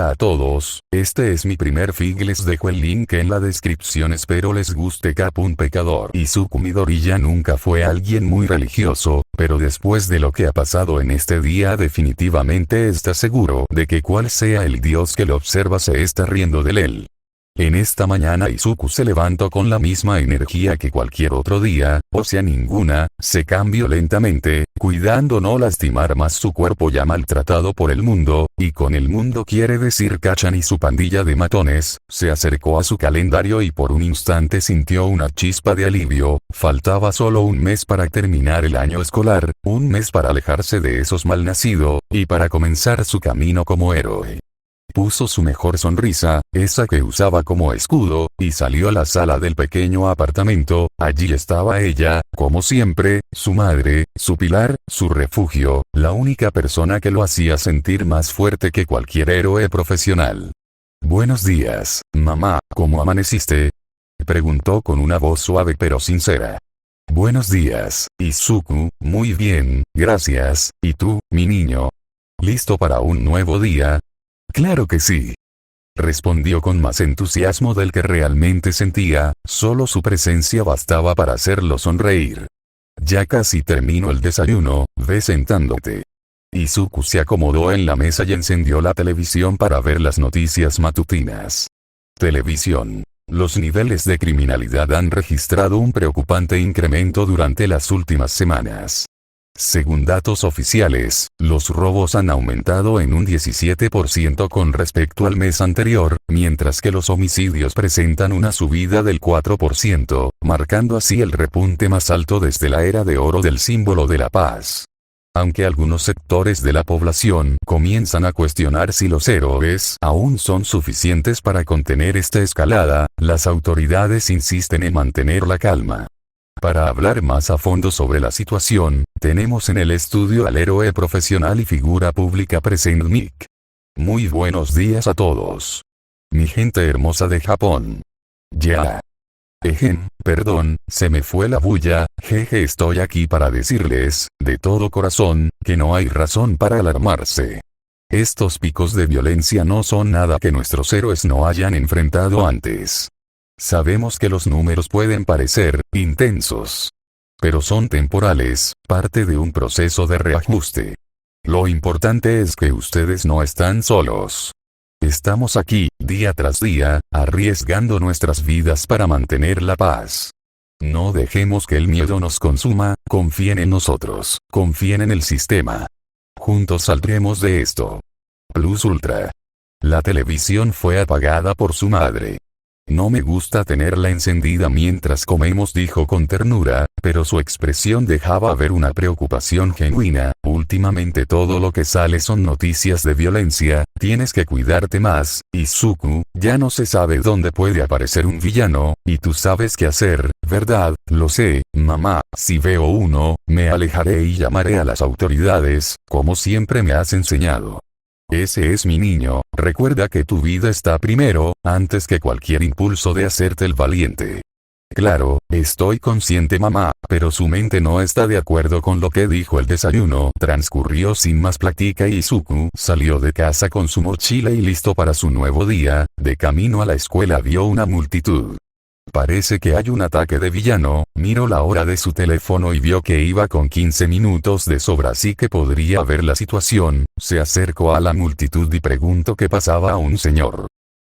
Hola a todos, este es mi primer fig, les dejo el link en la descripción, espero les guste. Un pecador. Izuku Midoriya nunca fue alguien muy religioso, pero después de lo que ha pasado en este día definitivamente está seguro de que cual sea el dios que lo observa se está riendo de él. En esta mañana Izuku se levantó con la misma energía que cualquier otro día, o sea ninguna, se cambió lentamente, cuidando no lastimar más su cuerpo ya maltratado por el mundo, y con el mundo quiere decir Kachan y su pandilla de matones, se acercó a su calendario y por un instante sintió una chispa de alivio, faltaba solo un mes para terminar el año escolar, un mes para alejarse de esos malnacidos, y para comenzar su camino como héroe. Puso su mejor sonrisa, esa que usaba como escudo, y salió a la sala del pequeño apartamento. Allí estaba ella, como siempre, su madre, su pilar, su refugio, la única persona que lo hacía sentir más fuerte que cualquier héroe profesional. «Buenos días, mamá, ¿cómo amaneciste?», preguntó con una voz suave pero sincera. «Buenos días, Izuku, muy bien, gracias, ¿y tú, mi niño? ¿Listo para un nuevo día?». «Claro que sí», respondió con más entusiasmo del que realmente sentía, solo su presencia bastaba para hacerlo sonreír. «Ya casi termino el desayuno, ve sentándote». Izuku se acomodó en la mesa y encendió la televisión para ver las noticias matutinas. Televisión. Los niveles de criminalidad han registrado un preocupante incremento durante las últimas semanas. Según datos oficiales, los robos han aumentado en un 17% con respecto al mes anterior, mientras que los homicidios presentan una subida del 4%, marcando así el repunte más alto desde la era de oro del símbolo de la paz. Aunque algunos sectores de la población comienzan a cuestionar si los héroes aún son suficientes para contener esta escalada, las autoridades insisten en mantener la calma. Para hablar más a fondo sobre la situación, tenemos en el estudio al héroe profesional y figura pública presente Mick. Muy buenos días a todos. Mi gente hermosa de Japón. Ya. Perdón, se me fue la bulla, jeje, estoy aquí para decirles, de todo corazón, que no hay razón para alarmarse. Estos picos de violencia no son nada que nuestros héroes no hayan enfrentado antes. Sabemos que los números pueden parecer intensos, pero son temporales, parte de un proceso de reajuste. Lo importante es que ustedes no están solos. Estamos aquí, día tras día, arriesgando nuestras vidas para mantener la paz. No dejemos que el miedo nos consuma, confíen en nosotros, confíen en el sistema. Juntos saldremos de esto. Plus Ultra. La televisión fue apagada por su madre. «No me gusta tenerla encendida mientras comemos», dijo con ternura, pero su expresión dejaba ver una preocupación genuina. «Últimamente todo lo que sale son noticias de violencia, tienes que cuidarte más, Izuku, ya no se sabe dónde puede aparecer un villano, y tú sabes qué hacer, ¿verdad?». «Lo sé, mamá, si veo uno, me alejaré y llamaré a las autoridades, como siempre me has enseñado. Ese es mi niño, recuerda que tu vida está primero, antes que cualquier impulso de hacerte el valiente». «Claro, estoy consciente mamá», pero su mente no está de acuerdo con lo que dijo. El desayuno transcurrió sin más plática y Izuku salió de casa con su mochila y listo para su nuevo día. De camino a la escuela vio una multitud. «Parece que hay un ataque de villano», miró la hora de su teléfono y vio que iba con 15 minutos de sobra, así que podría ver la situación. Se acercó a la multitud y preguntó qué pasaba a un señor.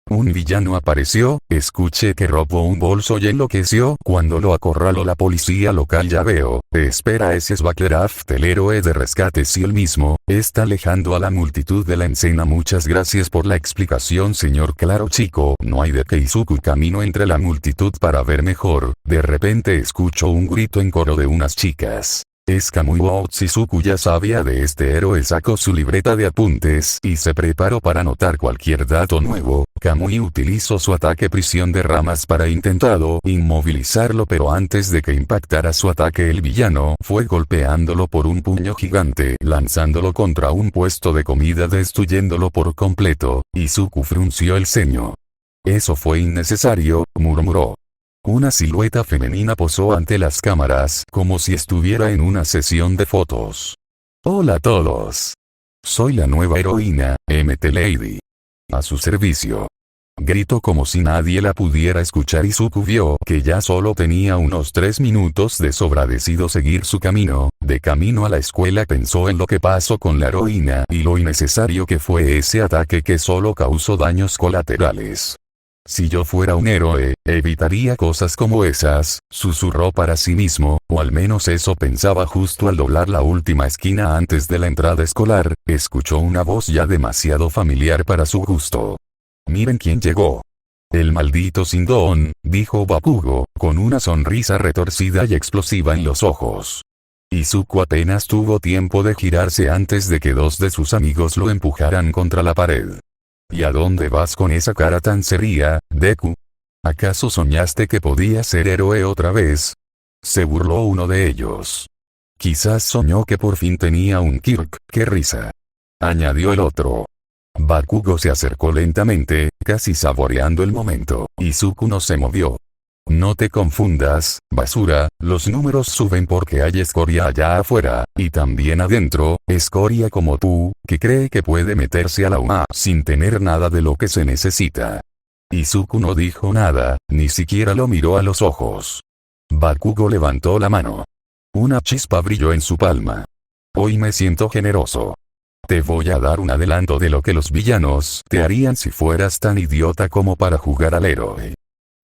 «Un villano apareció, escuché que robó un bolso y enloqueció cuando lo acorraló la policía local. Ya veo, espera, ese es Backdraft, el héroe de rescate. Sí, el mismo, está alejando a la multitud de la escena. Muchas gracias por la explicación, señor». «Claro chico, no hay de qué». Izuku caminó entre la multitud para ver mejor. De repente escuchó un grito en coro de unas chicas. «Es Kamui Woods». Izuku ya sabía de este héroe, sacó su libreta de apuntes y se preparó para anotar cualquier dato nuevo. Kamui utilizó su ataque prisión de ramas para intentar inmovilizarlo, pero antes de que impactara su ataque el villano fue golpeándolo por un puño gigante, lanzándolo contra un puesto de comida, destruyéndolo por completo. Izuku frunció el ceño. «Eso fue innecesario», murmuró. Una silueta femenina posó ante las cámaras como si estuviera en una sesión de fotos. «Hola a todos. Soy la nueva heroína, MT Lady. A su servicio. Gritó como si nadie la pudiera escuchar. Izuku vio que ya solo tenía unos 3 minutos de sobra. Decidió seguir su camino. De camino a la escuela pensó en lo que pasó con la heroína y lo innecesario que fue ese ataque que solo causó daños colaterales. Si yo fuera un héroe, evitaría cosas como esas, susurró para sí mismo, o al menos eso pensaba justo al doblar la última esquina antes de la entrada escolar. Escuchó una voz ya demasiado familiar para su gusto. Miren quién llegó. El maldito Sindón, dijo Bakugo, con una sonrisa retorcida y explosiva en los ojos. Izuku apenas tuvo tiempo de girarse antes de que 2 de sus amigos lo empujaran contra la pared. ¿Y a dónde vas con esa cara tan seria, Deku? ¿Acaso soñaste que podías ser héroe otra vez? Se burló uno de ellos. Quizás soñó que por fin tenía un Kirk, qué risa. Añadió el otro. Bakugo se acercó lentamente, casi saboreando el momento. Izuku no se movió. No te confundas, basura, los números suben porque hay escoria allá afuera, y también adentro, escoria como tú, que cree que puede meterse a la UA sin tener nada de lo que se necesita. Izuku no dijo nada, ni siquiera lo miró a los ojos. Bakugo levantó la mano. Una chispa brilló en su palma. Hoy me siento generoso. Te voy a dar un adelanto de lo que los villanos te harían si fueras tan idiota como para jugar al héroe.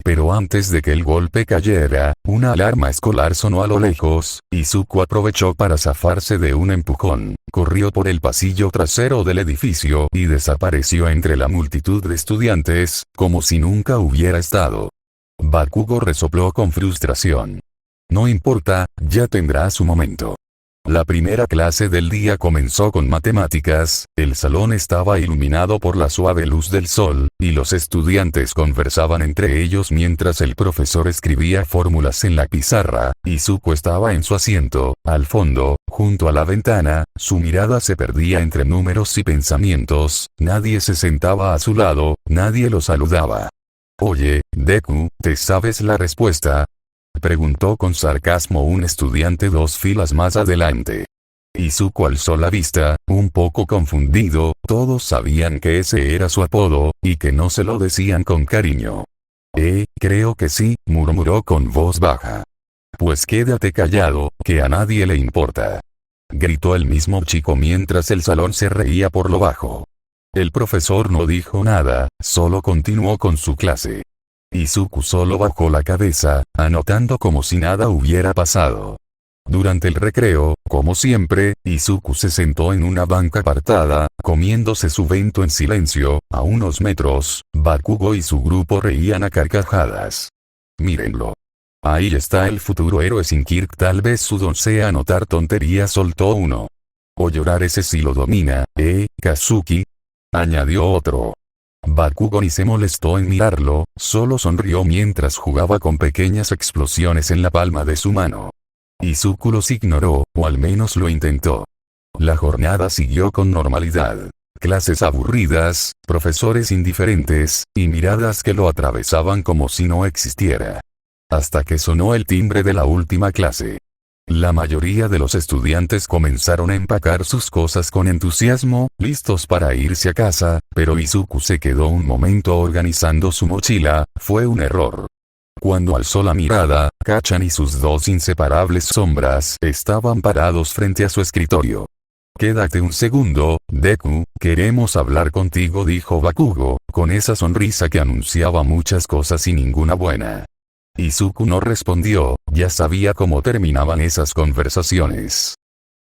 Pero antes de que el golpe cayera, una alarma escolar sonó a lo lejos. Izuku aprovechó para zafarse de un empujón, corrió por el pasillo trasero del edificio y desapareció entre la multitud de estudiantes, como si nunca hubiera estado. Bakugo resopló con frustración. No importa, ya tendrá su momento. La primera clase del día comenzó con matemáticas. El salón estaba iluminado por la suave luz del sol, y los estudiantes conversaban entre ellos mientras el profesor escribía fórmulas en la pizarra. Izuku estaba en su asiento, al fondo, junto a la ventana. Su mirada se perdía entre números y pensamientos. Nadie se sentaba a su lado, nadie lo saludaba. Oye, Deku, ¿te sabes la respuesta? Preguntó con sarcasmo un estudiante 2 filas más adelante. Izuku alzó la vista, un poco confundido. Todos sabían que ese era su apodo, y que no se lo decían con cariño. Creo que sí, murmuró con voz baja. Pues quédate callado, que a nadie le importa. Gritó el mismo chico mientras el salón se reía por lo bajo. El profesor no dijo nada, solo continuó con su clase. Izuku solo bajó la cabeza, anotando como si nada hubiera pasado. Durante el recreo, como siempre, Izuku se sentó en una banca apartada, comiéndose su bento en silencio. A unos metros, Bakugo y su grupo reían a carcajadas. Mírenlo. Ahí está el futuro héroe sin Kirk. Tal vez su don sea anotar tonterías, soltó uno. O llorar, ese sí lo domina, Kazuki? Añadió otro. Bakugo ni se molestó en mirarlo, solo sonrió mientras jugaba con pequeñas explosiones en la palma de su mano. Izuku los ignoró, o al menos lo intentó. La jornada siguió con normalidad. Clases aburridas, profesores indiferentes, y miradas que lo atravesaban como si no existiera. Hasta que sonó el timbre de la última clase. La mayoría de los estudiantes comenzaron a empacar sus cosas con entusiasmo, listos para irse a casa, pero Izuku se quedó un momento organizando su mochila. Fue un error. Cuando alzó la mirada, Kacchan y sus 2 inseparables sombras estaban parados frente a su escritorio. Quédate un segundo, Deku, queremos hablar contigo, dijo Bakugo, con esa sonrisa que anunciaba muchas cosas y ninguna buena. Izuku no respondió, ya sabía cómo terminaban esas conversaciones.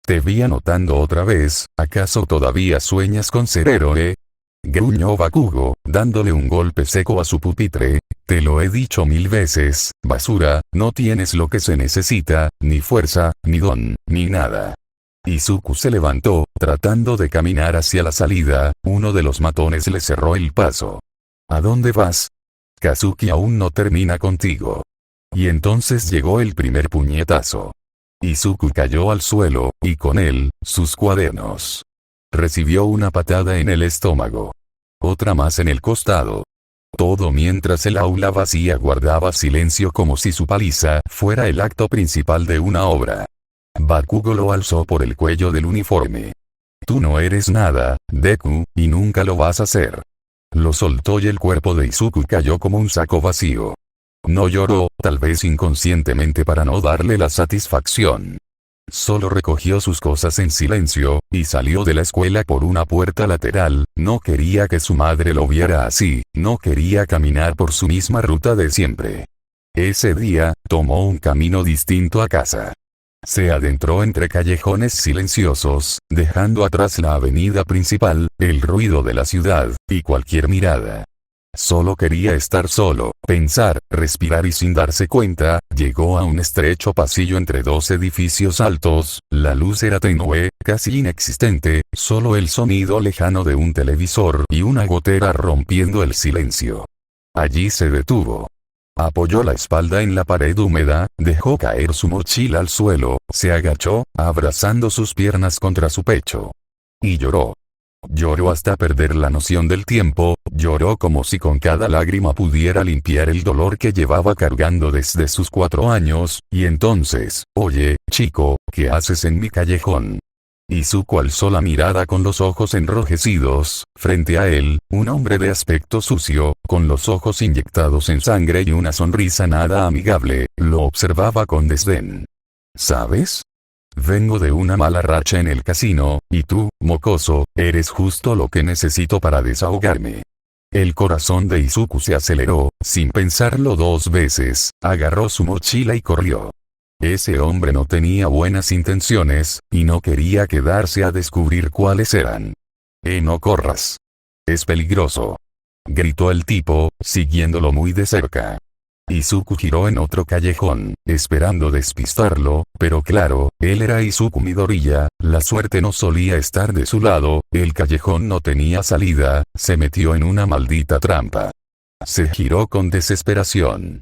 Te vi anotando otra vez, ¿acaso todavía sueñas con ser héroe? Gruñó Bakugo, dándole un golpe seco a su pupitre. Te lo he dicho 1000 veces, basura, no tienes lo que se necesita, ni fuerza, ni don, ni nada. Izuku se levantó, tratando de caminar hacia la salida. Uno de los matones le cerró el paso. ¿A dónde vas? Kazuki aún no termina contigo. Y entonces llegó el primer puñetazo. Izuku cayó al suelo, y con él, sus cuadernos. Recibió una patada en el estómago. Otra más en el costado. Todo mientras el aula vacía guardaba silencio como si su paliza fuera el acto principal de una obra. Bakugo lo alzó por el cuello del uniforme. Tú no eres nada, Deku, y nunca lo vas a ser. Lo soltó y el cuerpo de Izuku cayó como un saco vacío. No lloró, tal vez inconscientemente para no darle la satisfacción. Solo recogió sus cosas en silencio, y salió de la escuela por una puerta lateral. No quería que su madre lo viera así, no quería caminar por su misma ruta de siempre. Ese día, tomó un camino distinto a casa. Se adentró entre callejones silenciosos, dejando atrás la avenida principal, el ruido de la ciudad, y cualquier mirada. Solo quería estar solo, pensar, respirar y sin darse cuenta, llegó a un estrecho pasillo entre dos edificios altos. La luz era tenue, casi inexistente, solo el sonido lejano de un televisor y una gotera rompiendo el silencio. Allí se detuvo. Apoyó la espalda en la pared húmeda, dejó caer su mochila al suelo, se agachó, abrazando sus piernas contra su pecho. Y lloró. Lloró hasta perder la noción del tiempo, lloró como si con cada lágrima pudiera limpiar el dolor que llevaba cargando desde sus 4 años, y entonces, oye, chico, ¿qué haces en mi callejón? Izuku alzó la mirada con los ojos enrojecidos. Frente a él, un hombre de aspecto sucio, con los ojos inyectados en sangre y una sonrisa nada amigable, lo observaba con desdén. ¿Sabes? Vengo de una mala racha en el casino, y tú, mocoso, eres justo lo que necesito para desahogarme. El corazón de Izuku se aceleró, sin pensarlo 2 veces, agarró su mochila y corrió. Ese hombre no tenía buenas intenciones, y no quería quedarse a descubrir cuáles eran. No corras. Es peligroso. Gritó el tipo, siguiéndolo muy de cerca. Izuku giró en otro callejón, esperando despistarlo, pero claro, él era Izuku Midoriya, la suerte no solía estar de su lado, el callejón no tenía salida, se metió en una maldita trampa. Se giró con desesperación.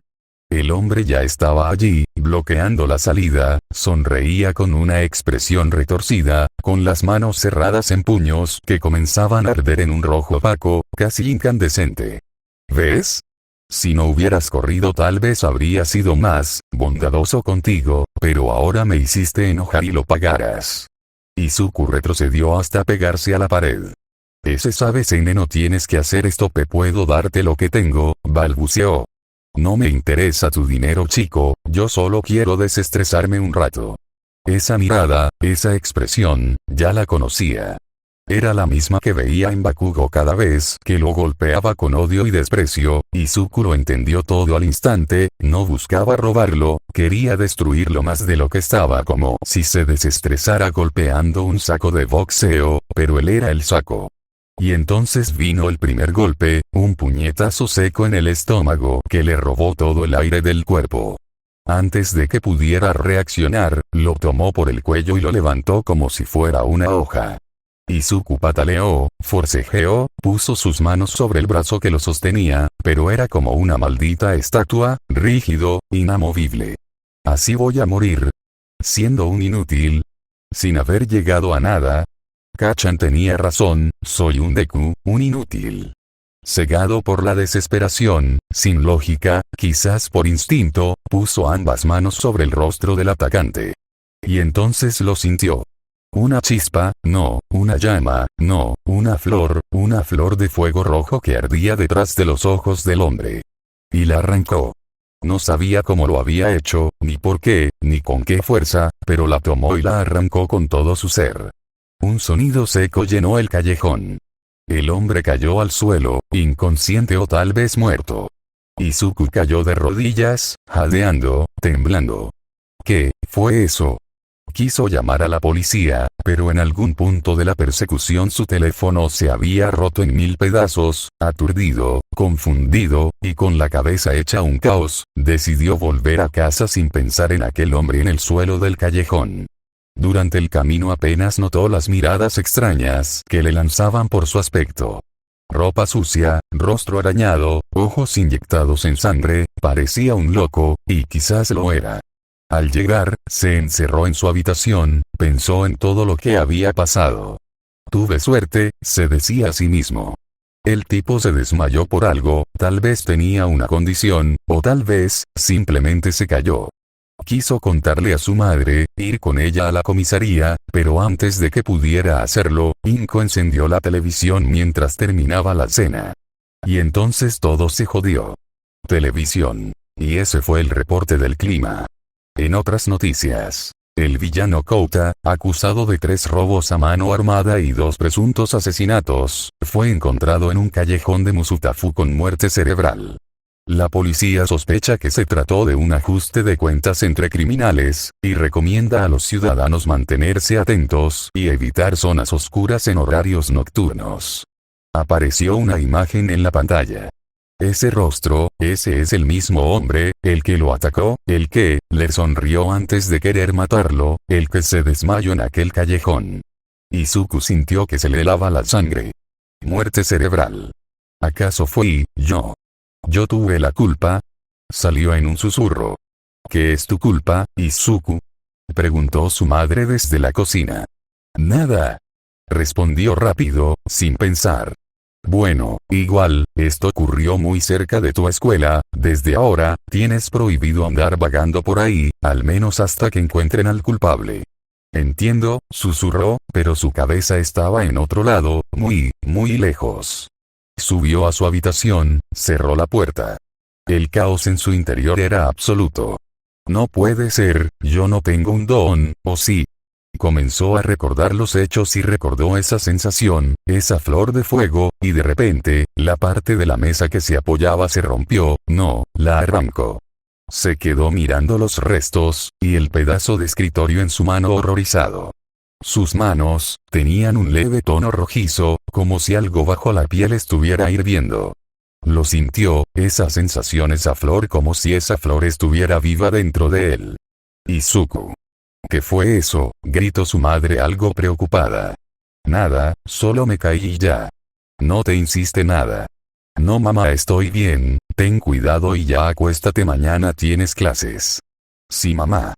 El hombre ya estaba allí, bloqueando la salida, sonreía con una expresión retorcida, con las manos cerradas en puños que comenzaban a arder en un rojo opaco, casi incandescente. ¿Ves? Si no hubieras corrido tal vez habría sido más bondadoso contigo, pero ahora me hiciste enojar y lo pagarás. Izuku retrocedió hasta pegarse a la pared. Ese sabes no tienes que hacer esto, puedo darte lo que tengo, balbuceó. No me interesa tu dinero, chico, yo solo quiero desestresarme un rato. Esa mirada, esa expresión, ya la conocía. Era la misma que veía en Bakugo cada vez que lo golpeaba con odio y desprecio. Izuku lo entendió todo al instante, no buscaba robarlo, quería destruirlo más de lo que estaba, como si se desestresara golpeando un saco de boxeo, pero él era el saco. Y entonces vino el primer golpe, un puñetazo seco en el estómago que le robó todo el aire del cuerpo. Antes de que pudiera reaccionar, lo tomó por el cuello y lo levantó como si fuera una hoja. Izuku pataleó, forcejeó, puso sus manos sobre el brazo que lo sostenía, pero era como una maldita estatua, rígido, inamovible. Así voy a morir. Siendo un inútil. Sin haber llegado a nada. Kachan tenía razón, soy un Deku, un inútil. Cegado por la desesperación, sin lógica, quizás por instinto, puso ambas manos sobre el rostro del atacante. Y entonces lo sintió. Una chispa, no, una llama, no, una flor de fuego rojo que ardía detrás de los ojos del hombre. Y la arrancó. No sabía cómo lo había hecho, ni por qué, ni con qué fuerza, pero la tomó y la arrancó con todo su ser. Un sonido seco llenó el callejón. El hombre cayó al suelo, inconsciente o tal vez muerto. Izuku cayó de rodillas, jadeando, temblando. ¿Qué fue eso? Quiso llamar a la policía, pero en algún punto de la persecución su teléfono se había roto en 1000 pedazos. Aturdido, confundido, y con la cabeza hecha un caos, decidió volver a casa sin pensar en aquel hombre en el suelo del callejón. Durante el camino apenas notó las miradas extrañas que le lanzaban por su aspecto. Ropa sucia, rostro arañado, ojos inyectados en sangre, parecía un loco, y quizás lo era. Al llegar, se encerró en su habitación, pensó en todo lo que había pasado. Tuve suerte, se decía a sí mismo. El tipo se desmayó por algo, tal vez tenía una condición, o tal vez, simplemente se cayó. Quiso contarle a su madre, ir con ella a la comisaría, pero antes de que pudiera hacerlo, Inko encendió la televisión mientras terminaba la cena. Y entonces todo se jodió. Televisión. Y ese fue el reporte del clima. En otras noticias. El villano Kouta, acusado de 3 robos a mano armada y 2 presuntos asesinatos, fue encontrado en un callejón de Musutafu con muerte cerebral. La policía sospecha que se trató de un ajuste de cuentas entre criminales, y recomienda a los ciudadanos mantenerse atentos y evitar zonas oscuras en horarios nocturnos. Apareció una imagen en la pantalla. Ese rostro, ese es el mismo hombre, el que lo atacó, el que le sonrió antes de querer matarlo, el que se desmayó en aquel callejón. Izuku sintió que se le helaba la sangre. Muerte cerebral. ¿Acaso fui yo? ¿Yo tuve la culpa? Salió en un susurro. ¿Qué es tu culpa, Izuku? Preguntó su madre desde la cocina. Nada. Respondió rápido, sin pensar. Bueno, igual, esto ocurrió muy cerca de tu escuela, desde ahora, tienes prohibido andar vagando por ahí, al menos hasta que encuentren al culpable. Entiendo, susurró, pero su cabeza estaba en otro lado, muy lejos. Subió a su habitación, cerró la puerta. El caos en su interior era absoluto. No puede ser, yo no tengo un don, ¿o sí? Comenzó a recordar los hechos y recordó esa sensación, esa flor de fuego, y de repente, la parte de la mesa que se apoyaba se rompió, no, la arrancó. Se quedó mirando los restos, y el pedazo de escritorio en su mano horrorizado. Sus manos, tenían un leve tono rojizo, como si algo bajo la piel estuviera hirviendo. Lo sintió, esa sensación, esa flor, como si esa flor estuviera viva dentro de él. Izuku. ¿Qué fue eso?, gritó su madre algo preocupada. Nada, solo me caí y ya. No te insiste nada. No mamá, estoy bien, ten cuidado y ya acuéstate, mañana tienes clases. Sí mamá.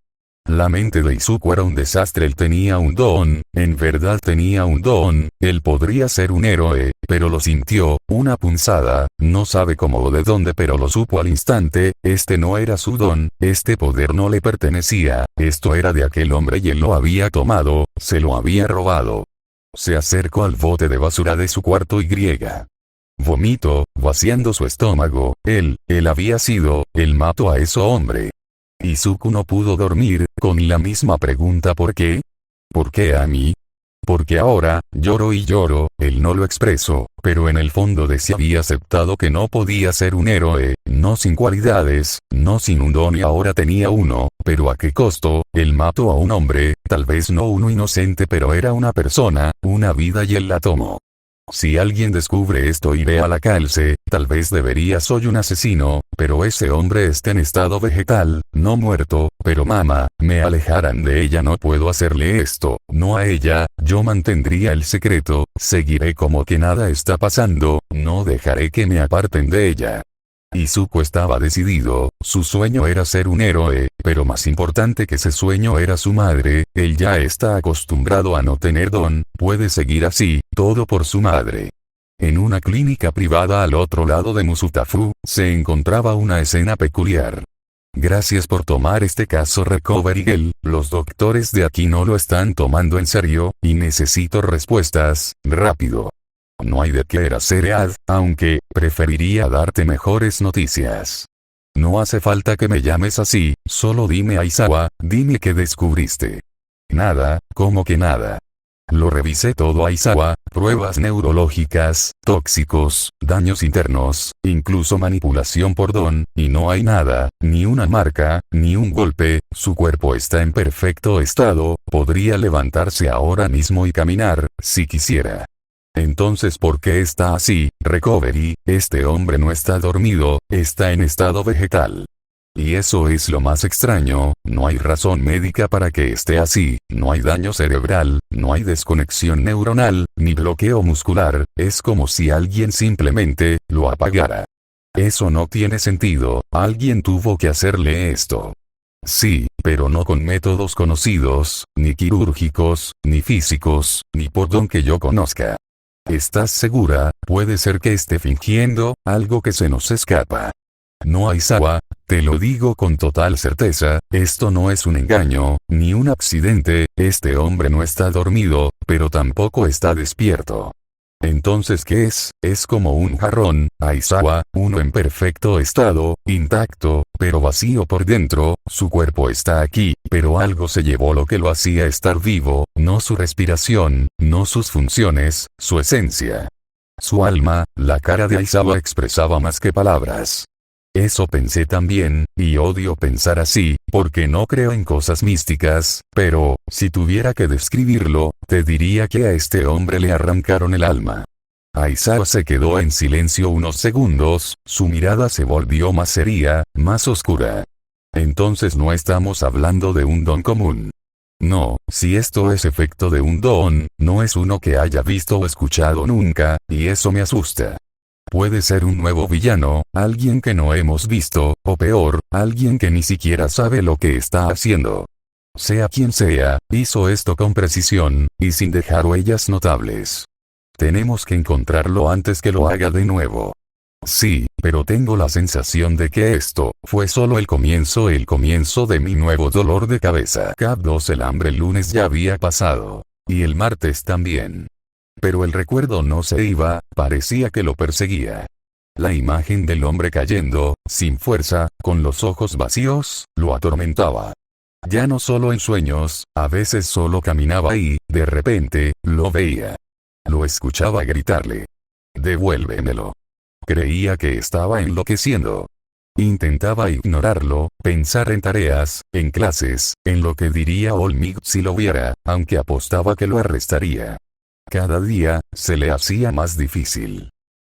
La mente de Izuku era un desastre. Él tenía un don, en verdad tenía un don, él podría ser un héroe, pero lo sintió, una punzada, no sabe cómo o de dónde, pero lo supo al instante, este no era su don, este poder no le pertenecía, esto era de aquel hombre y él lo había tomado, se lo había robado. Se acercó al bote de basura de su cuarto y vomitó, vaciando su estómago, él había sido, él mató a ese hombre. Izuku no pudo dormir, con la misma pregunta ¿por qué? ¿Por qué a mí? Porque ahora, lloro y lloro, él no lo expresó, pero en el fondo de sí había aceptado que no podía ser un héroe, no sin cualidades, no sin un don y ahora tenía uno, pero ¿a qué costo? Él mató a un hombre, tal vez no uno inocente pero era una persona, una vida y él la tomó. Si alguien descubre esto y ve a la cárcel, tal vez debería soy un asesino, pero ese hombre está en estado vegetal, no muerto, pero mamá, me alejarán de ella, no puedo hacerle esto, no a ella, yo mantendría el secreto, seguiré como que nada está pasando, no dejaré que me aparten de ella. Izuku estaba decidido, su sueño era ser un héroe, pero más importante que ese sueño era su madre, él ya está acostumbrado a no tener don, puede seguir así, todo por su madre. En una clínica privada al otro lado de Musutafu, se encontraba una escena peculiar. Gracias por tomar este caso Recovery Girl, los doctores de aquí no lo están tomando en serio, y necesito respuestas, rápido. No hay de qué era seriedad, aunque, preferiría darte mejores noticias. No hace falta que me llames así, solo dime Aizawa, dime qué descubriste. Nada, ¿cómo que nada? Lo revisé todo Aizawa, pruebas neurológicas, tóxicos, daños internos, incluso manipulación por don, y no hay nada, ni una marca, ni un golpe, su cuerpo está en perfecto estado, podría levantarse ahora mismo y caminar, si quisiera. Entonces ¿por qué está así, Recovery? Este hombre no está dormido, está en estado vegetal. Y eso es lo más extraño, no hay razón médica para que esté así, no hay daño cerebral, no hay desconexión neuronal, ni bloqueo muscular, es como si alguien simplemente, lo apagara. Eso no tiene sentido, alguien tuvo que hacerle esto. Sí, pero no con métodos conocidos, ni quirúrgicos, ni físicos, ni por don que yo conozca. ¿Estás segura? Puede ser que esté fingiendo, algo que se nos escapa. No Aizawa, te lo digo con total certeza, esto no es un engaño, ni un accidente, este hombre no está dormido, pero tampoco está despierto. Entonces, ¿qué es? Es como un jarrón, Aizawa, uno en perfecto estado, intacto, pero vacío por dentro, su cuerpo está aquí, pero algo se llevó lo que lo hacía estar vivo, no su respiración, no sus funciones, su esencia. Su alma, la cara de Aizawa expresaba más que palabras. Eso pensé también, y odio pensar así, porque no creo en cosas místicas, pero, si tuviera que describirlo, te diría que a este hombre le arrancaron el alma. Aizawa se quedó en silencio unos segundos, su mirada se volvió más seria, más oscura. Entonces no estamos hablando de un don común. No, si esto es efecto de un don, no es uno que haya visto o escuchado nunca, y eso me asusta. Puede ser un nuevo villano, alguien que no hemos visto, o peor, alguien que ni siquiera sabe lo que está haciendo. Sea quien sea, hizo esto con precisión, y sin dejar huellas notables. Tenemos que encontrarlo antes que lo haga de nuevo. Sí, pero tengo la sensación de que esto fue solo el comienzo de mi nuevo dolor de cabeza. Cap 2. El hambre el lunes ya había pasado. Y el martes también. Pero el recuerdo no se iba, parecía que lo perseguía. La imagen del hombre cayendo, sin fuerza, con los ojos vacíos, lo atormentaba. Ya no solo en sueños, a veces solo caminaba y, de repente, lo veía. Lo escuchaba gritarle. «Devuélvemelo». Creía que estaba enloqueciendo. Intentaba ignorarlo, pensar en tareas, en clases, en lo que diría Olmig si lo viera, aunque apostaba que lo arrestaría. Cada día, se le hacía más difícil.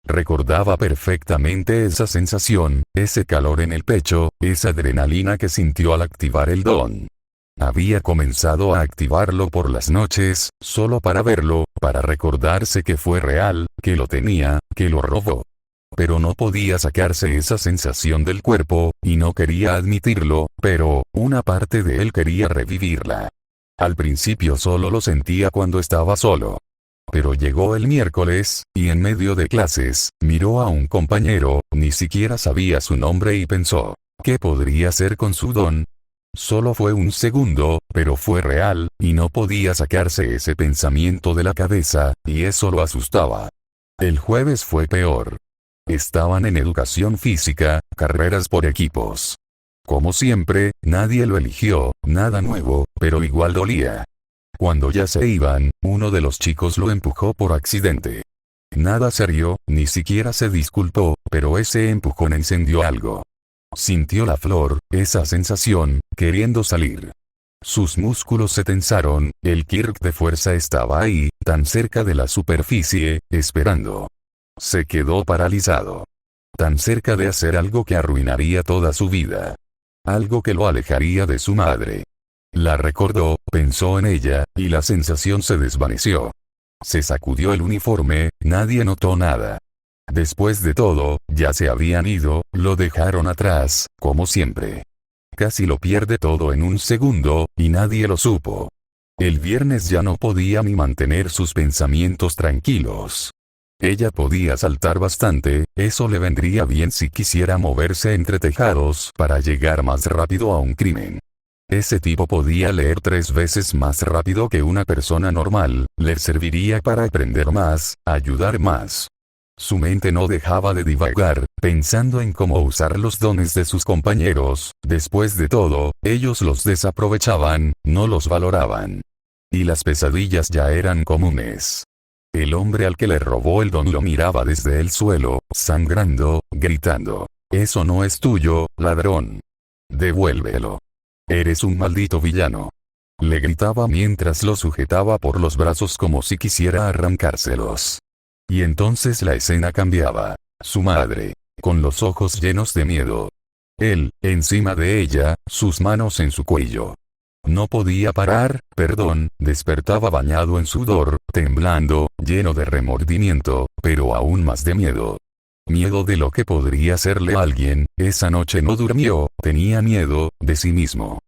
Recordaba perfectamente esa sensación, ese calor en el pecho, esa adrenalina que sintió al activar el don. Había comenzado a activarlo por las noches, solo para verlo, para recordarse que fue real, que lo tenía, que lo robó. Pero no podía sacarse esa sensación del cuerpo, y no quería admitirlo, pero, una parte de él quería revivirla. Al principio solo lo sentía cuando estaba solo. Pero llegó el miércoles, y en medio de clases, miró a un compañero, ni siquiera sabía su nombre y pensó, ¿qué podría hacer con su don? Solo fue un segundo, pero fue real, y no podía sacarse ese pensamiento de la cabeza, y eso lo asustaba. El jueves fue peor. Estaban en educación física, carreras por equipos. Como siempre, nadie lo eligió, nada nuevo, pero igual dolía. Cuando ya se iban, uno de los chicos lo empujó por accidente. Nada serio, ni siquiera se disculpó, pero ese empujón encendió algo. Sintió la flor, esa sensación, queriendo salir. Sus músculos se tensaron, el kirk de fuerza estaba ahí, tan cerca de la superficie, esperando. Se quedó paralizado. Tan cerca de hacer algo que arruinaría toda su vida. Algo que lo alejaría de su madre. La recordó, pensó en ella, y la sensación se desvaneció. Se sacudió el uniforme, nadie notó nada. Después de todo, ya se habían ido, lo dejaron atrás, como siempre. Casi lo pierde todo en un segundo, y nadie lo supo. El viernes ya no podía ni mantener sus pensamientos tranquilos. Ella podía saltar bastante, eso le vendría bien si quisiera moverse entre tejados para llegar más rápido a un crimen. Ese tipo podía leer 3 veces más rápido que una persona normal, le serviría para aprender más, ayudar más. Su mente no dejaba de divagar, pensando en cómo usar los dones de sus compañeros, después de todo, ellos los desaprovechaban, no los valoraban. Y las pesadillas ya eran comunes. El hombre al que le robó el don lo miraba desde el suelo, sangrando, gritando. «Eso no es tuyo, ladrón. Devuélvelo. Eres un maldito villano». Le gritaba mientras lo sujetaba por los brazos como si quisiera arrancárselos. Y entonces la escena cambiaba. Su madre, con los ojos llenos de miedo. Él, encima de ella, sus manos en su cuello. No podía parar, despertaba bañado en sudor, temblando, lleno de remordimiento, pero aún más de miedo. Miedo de lo que podría hacerle a alguien, esa noche no durmió, tenía miedo, de sí mismo.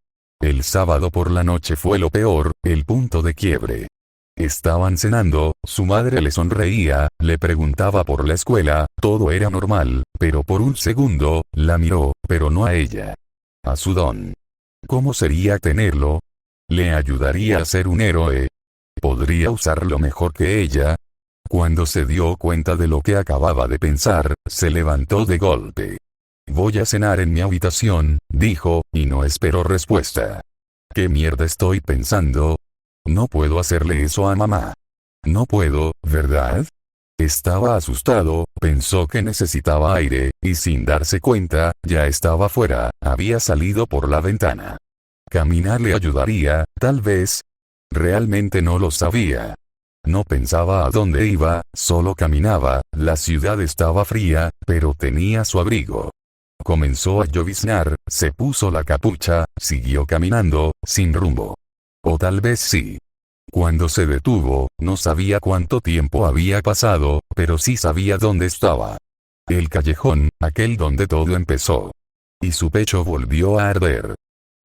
El sábado por la noche fue lo peor, el punto de quiebre. Estaban cenando, su madre le sonreía, le preguntaba por la escuela, todo era normal, pero por un segundo, la miró, pero no a ella. A su don. ¿Cómo sería tenerlo? ¿Le ayudaría a ser un héroe? ¿Podría usarlo mejor que ella? Cuando se dio cuenta de lo que acababa de pensar, se levantó de golpe. Voy a cenar en mi habitación, dijo, y no esperó respuesta. ¿Qué mierda estoy pensando? No puedo hacerle eso a mamá. No puedo, ¿verdad? Estaba asustado, pensó que necesitaba aire, y sin darse cuenta, ya estaba fuera, había salido por la ventana. Caminar le ayudaría, tal vez. Realmente no lo sabía. No pensaba a dónde iba, solo caminaba, la ciudad estaba fría, pero tenía su abrigo. Comenzó a lloviznar, se puso la capucha, siguió caminando, sin rumbo. O tal vez sí. Cuando se detuvo, no sabía cuánto tiempo había pasado, pero sí sabía dónde estaba. El callejón, aquel donde todo empezó. Y su pecho volvió a arder.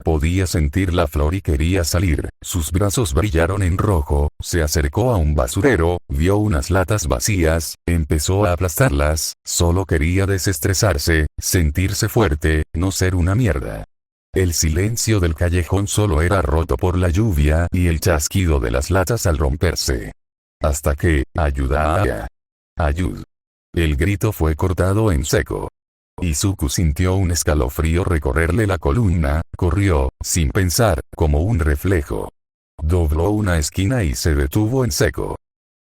Podía sentir la flor y quería salir, sus brazos brillaron en rojo, se acercó a un basurero, vio unas latas vacías, empezó a aplastarlas, solo quería desestresarse, sentirse fuerte, no ser una mierda. El silencio del callejón solo era roto por la lluvia y el chasquido de las latas al romperse. Hasta que, ayuda. Ayud. El grito fue cortado en seco. Izuku sintió un escalofrío recorrerle la columna, corrió, sin pensar, como un reflejo. Dobló una esquina y se detuvo en seco.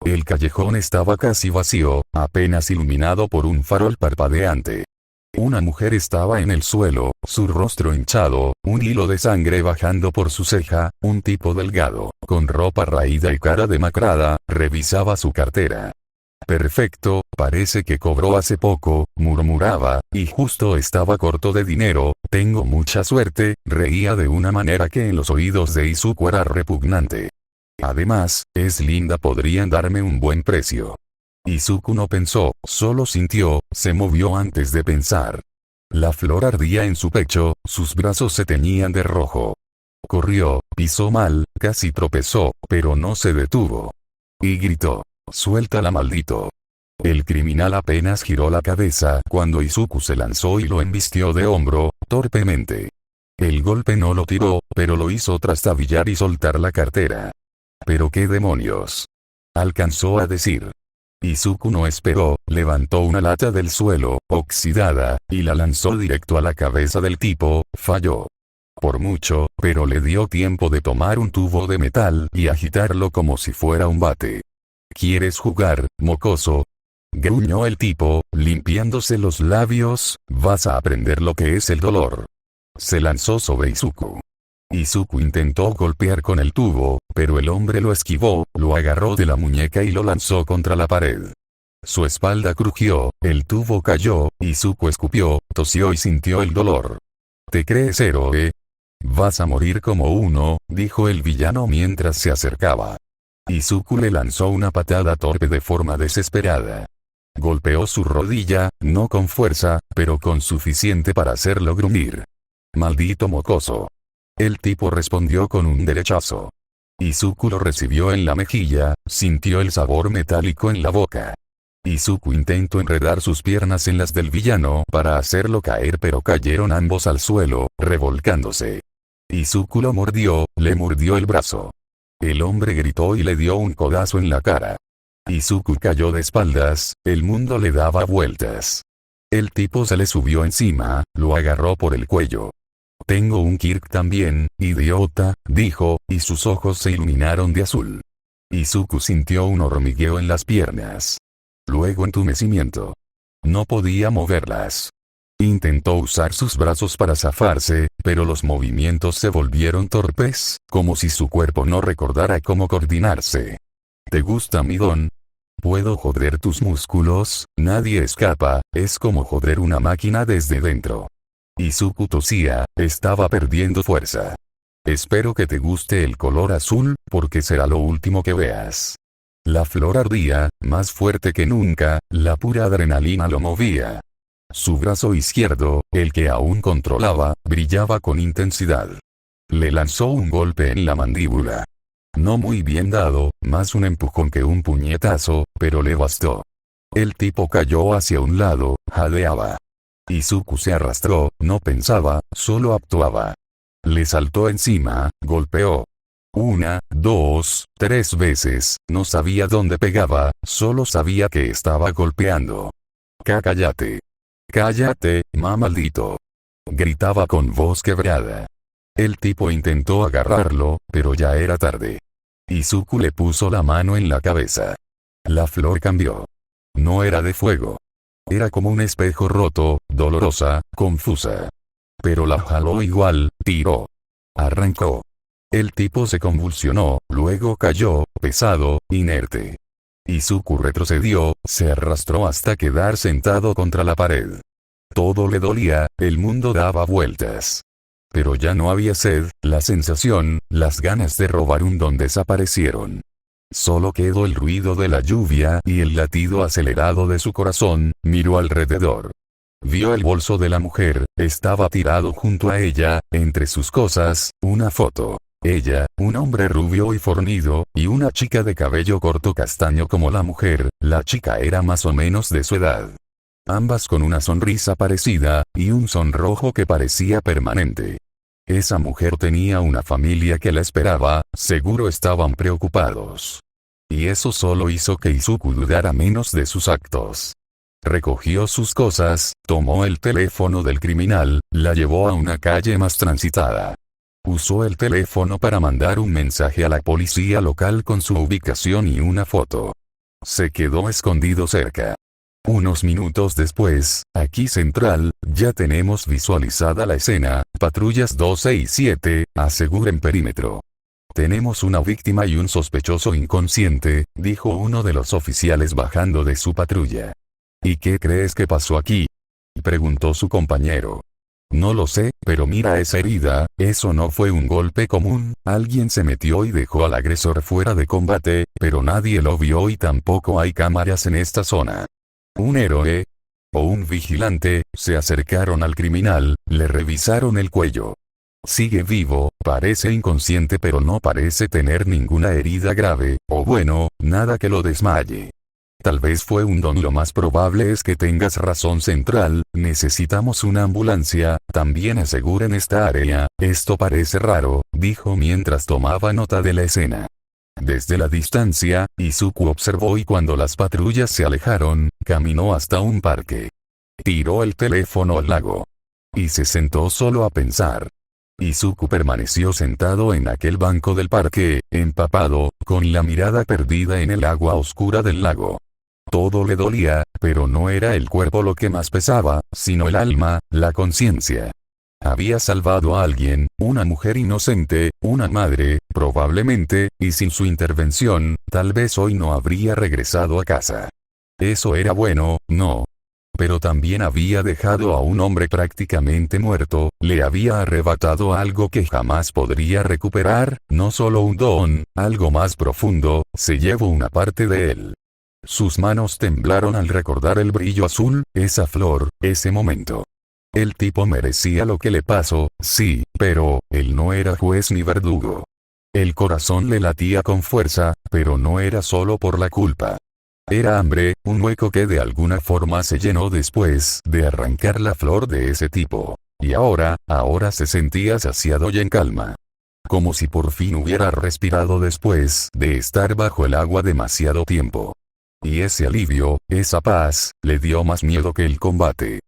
El callejón estaba casi vacío, apenas iluminado por un farol parpadeante. Una mujer estaba en el suelo, su rostro hinchado, un hilo de sangre bajando por su ceja, un tipo delgado, con ropa raída y cara demacrada, revisaba su cartera. Perfecto, parece que cobró hace poco, murmuraba, y justo estaba corto de dinero, tengo mucha suerte, reía de una manera que en los oídos de Izuku era repugnante. Además, es linda, podrían darme un buen precio. Izuku no pensó, solo sintió, se movió antes de pensar. La flor ardía en su pecho, sus brazos se teñían de rojo. Corrió, pisó mal, casi tropezó, pero no se detuvo. Y gritó. Suéltala, maldito. El criminal apenas giró la cabeza cuando Izuku se lanzó y lo embistió de hombro, torpemente. El golpe no lo tiró, pero lo hizo trastabillar y soltar la cartera. ¿Pero qué demonios? Alcanzó a decir. Izuku no esperó, levantó una lata del suelo, oxidada, y la lanzó directo a la cabeza del tipo, falló. Por mucho, pero le dio tiempo de tomar un tubo de metal y agitarlo como si fuera un bate. ¿Quieres jugar, mocoso? Gruñó el tipo, limpiándose los labios, vas a aprender lo que es el dolor. Se lanzó sobre Izuku. Izuku intentó golpear con el tubo, pero el hombre lo esquivó, lo agarró de la muñeca y lo lanzó contra la pared. Su espalda crujió, el tubo cayó, Izuku escupió, tosió y sintió el dolor. ¿Te crees héroe? Vas a morir como uno, dijo el villano mientras se acercaba. Izuku le lanzó una patada torpe de forma desesperada. Golpeó su rodilla, no con fuerza, pero con suficiente para hacerlo gruñir. Maldito mocoso. El tipo respondió con un derechazo. Izuku lo recibió en la mejilla, sintió el sabor metálico en la boca. Izuku intentó enredar sus piernas en las del villano para hacerlo caer, pero cayeron ambos al suelo, revolcándose. Izuku lo mordió, le mordió el brazo. El hombre gritó y le dio un codazo en la cara. Izuku cayó de espaldas, el mundo le daba vueltas. El tipo se le subió encima, lo agarró por el cuello. Tengo un Kirk también, idiota, dijo, y sus ojos se iluminaron de azul. Izuku sintió un hormigueo en las piernas. Luego entumecimiento. No podía moverlas. Intentó usar sus brazos para zafarse, pero los movimientos se volvieron torpes, como si su cuerpo no recordara cómo coordinarse. ¿Te gusta mi don? Puedo joder tus músculos, nadie escapa, es como joder una máquina desde dentro. Izuku tosía, estaba perdiendo fuerza. Espero que te guste el color azul, porque será lo último que veas. La flor ardía, más fuerte que nunca, la pura adrenalina lo movía. Su brazo izquierdo, el que aún controlaba, brillaba con intensidad. Le lanzó un golpe en la mandíbula. No muy bien dado, más un empujón que un puñetazo, pero le bastó. El tipo cayó hacia un lado, jadeaba. Izuku se arrastró, no pensaba, solo actuaba. Le saltó encima, golpeó. Una, dos, tres veces, no sabía dónde pegaba, solo sabía que estaba golpeando. Cállate. Cállate, maldito. Gritaba con voz quebrada. El tipo intentó agarrarlo, pero ya era tarde. Izuku le puso la mano en la cabeza. La flor cambió. No era de fuego. Era como un espejo roto, dolorosa, confusa. Pero la jaló igual, tiró. Arrancó. El tipo se convulsionó, luego cayó, pesado, inerte. Izuku retrocedió, se arrastró hasta quedar sentado contra la pared. Todo le dolía, el mundo daba vueltas. Pero ya no había sed, la sensación, las ganas de robar un don desaparecieron. Solo quedó el ruido de la lluvia y el latido acelerado de su corazón. Miró alrededor. Vio el bolso de la mujer, estaba tirado junto a ella, entre sus cosas, una foto. Ella, un hombre rubio y fornido, y una chica de cabello corto castaño como la mujer. La chica era más o menos de su edad. Ambas con una sonrisa parecida, y un sonrojo que parecía permanente. Esa mujer tenía una familia que la esperaba, seguro estaban preocupados. Y eso solo hizo que Izuku dudara menos de sus actos. Recogió sus cosas, tomó el teléfono del criminal, la llevó a una calle más transitada. Usó el teléfono para mandar un mensaje a la policía local con su ubicación y una foto. Se quedó escondido cerca. Unos minutos después, aquí central, ya tenemos visualizada la escena, patrullas 12 y 7, aseguren perímetro. Tenemos una víctima y un sospechoso inconsciente, dijo uno de los oficiales bajando de su patrulla. ¿Y qué crees que pasó aquí? Preguntó su compañero. No lo sé, pero mira esa herida, eso no fue un golpe común, alguien se metió y dejó al agresor fuera de combate, pero nadie lo vio y tampoco hay cámaras en esta zona. Un héroe o un vigilante se acercaron al criminal, le revisaron el cuello. Sigue vivo, parece inconsciente pero no parece tener ninguna herida grave, o bueno, nada que lo desmaye. Tal vez fue un don. Lo más probable es que tengas razón central, necesitamos una ambulancia, también aseguren esta área, esto parece raro, dijo mientras tomaba nota de la escena. Desde la distancia, Izuku observó y cuando las patrullas se alejaron, caminó hasta un parque. Tiró el teléfono al lago. Y se sentó solo a pensar. Izuku permaneció sentado en aquel banco del parque, empapado, con la mirada perdida en el agua oscura del lago. Todo le dolía, pero no era el cuerpo lo que más pesaba, sino el alma, la conciencia. Había salvado a alguien, una mujer inocente, una madre, probablemente, y sin su intervención, tal vez hoy no habría regresado a casa. Eso era bueno, ¿no? Pero también había dejado a un hombre prácticamente muerto, le había arrebatado algo que jamás podría recuperar, no solo un don, algo más profundo, se llevó una parte de él. Sus manos temblaron al recordar el brillo azul, esa flor, ese momento. El tipo merecía lo que le pasó, sí, pero, él no era juez ni verdugo. El corazón le latía con fuerza, pero no era solo por la culpa. Era hambre, un hueco que de alguna forma se llenó después de arrancar la flor de ese tipo. Y ahora se sentía saciado y en calma. Como si por fin hubiera respirado después de estar bajo el agua demasiado tiempo. Y ese alivio, esa paz, le dio más miedo que el combate.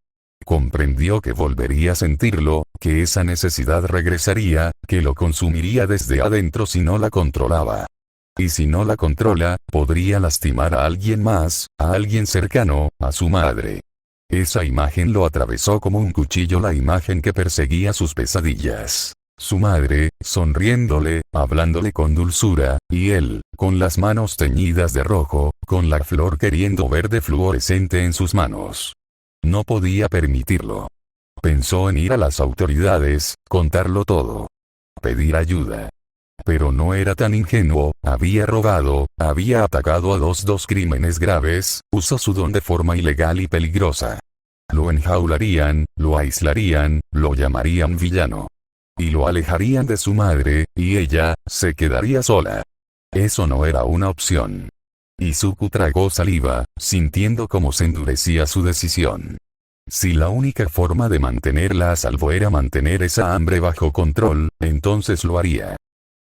Comprendió que volvería a sentirlo, que esa necesidad regresaría, que lo consumiría desde adentro si no la controlaba. Y si no la controla, podría lastimar a alguien más, a alguien cercano, a su madre. Esa imagen lo atravesó como un cuchillo, la imagen que perseguía sus pesadillas. Su madre, sonriéndole, hablándole con dulzura, y él, con las manos teñidas de rojo, con la flor queriendo verde fluorescente en sus manos. No podía permitirlo. Pensó en ir a las autoridades, contarlo todo. Pedir ayuda. Pero no era tan ingenuo, había robado, había atacado a dos crímenes graves, usó su don de forma ilegal y peligrosa. Lo enjaularían, lo aislarían, lo llamarían villano. Y lo alejarían de su madre, y ella, se quedaría sola. Eso no era una opción. Izuku tragó saliva, sintiendo cómo se endurecía su decisión. Si la única forma de mantenerla a salvo era mantener esa hambre bajo control, entonces lo haría.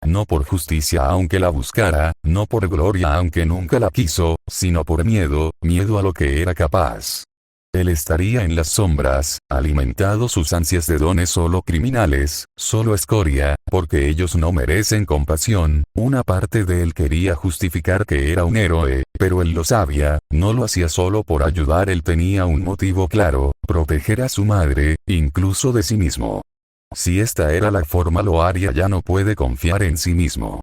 no por justicia aunque la buscara, no por gloria aunque nunca la quiso, sino por miedo, miedo a lo que era capaz. Él estaría en las sombras, alimentado sus ansias de dones solo criminales, solo escoria, porque ellos no merecen compasión. Una parte de él quería justificar que era un héroe, pero él lo sabía, no lo hacía solo por ayudar, él tenía un motivo claro, proteger a su madre, incluso de sí mismo. Si esta era la forma lo haría, ya no puede confiar en sí mismo.